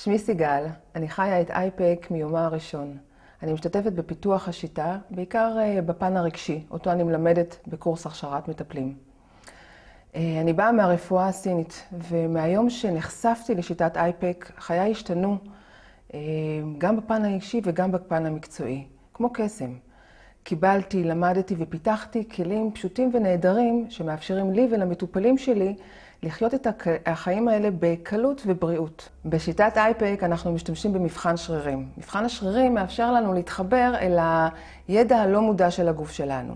שמי סיגל, אני חיה את אייפק מיומה הראשון. אני משתתפת בפיתוח השיטה, בעיקר בפן הרגשי, אותו אני מלמדת בקורס הכשרת מטפלים. אני באה מהרפואה הסינית, ומהיום שנחשפתי לשיטת אייפק, חיי השתנו גם בפן הרגשי וגם בפן המקצועי, כמו קסם. קיבלתי, למדתי ופיתחתי כלים פשוטים ונהדרים שמאפשרים לי ולמטופלים שלי לחיות את החיים האלה בקלות ובריאות. בשיטת אייפק אנחנו משתמשים במבחן שרירים. מבחן השרירים מאפשר לנו להתחבר אל הידע הלא מודע של הגוף שלנו.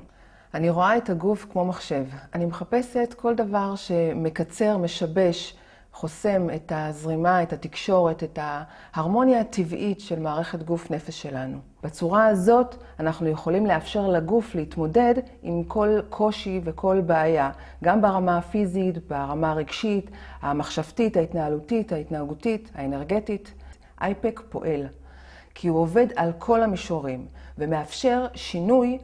אני רואה את הגוף כמו מחשב. אני מחפשת כל דבר שמקצר, משבש, חוסם את הזרימה, את התקשורת, את ההרמוניה הטבעית של מערכת גוף נפש שלנו. בצורה הזאת אנחנו יכולים לאפשר לגוף להתמודד עם כל קושי וכל בעיה, גם ברמה הפיזית, ברמה הרגשית, המחשבתית, ההתנהלותית, ההתנהגותית, האנרגטית. אייפק פועל, כי הוא עובד על כל המישורים ומאפשר שינוי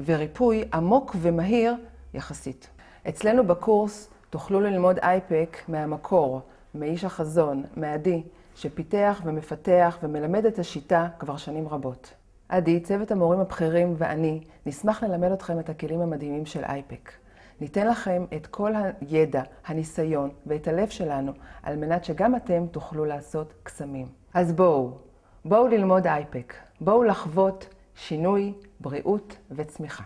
וריפוי עמוק ומהיר יחסית. אצלנו בקורס תוכלו ללמוד אייפק מהמקור, מאיש החזון, מעדי, שפיתח ומפתח ומלמד את השיטה כבר שנים רבות. עדי, צוות המורים הבכירים ואני נשמח ללמד אתכם את הכלים המדהימים של אייפק. ניתן לכם את כל הידע, הניסיון ואת הלב שלנו, על מנת שגם אתם תוכלו לעשות קסמים. אז בואו ללמוד אייפק. בואו לחוות שינוי, בריאות וצמיחה.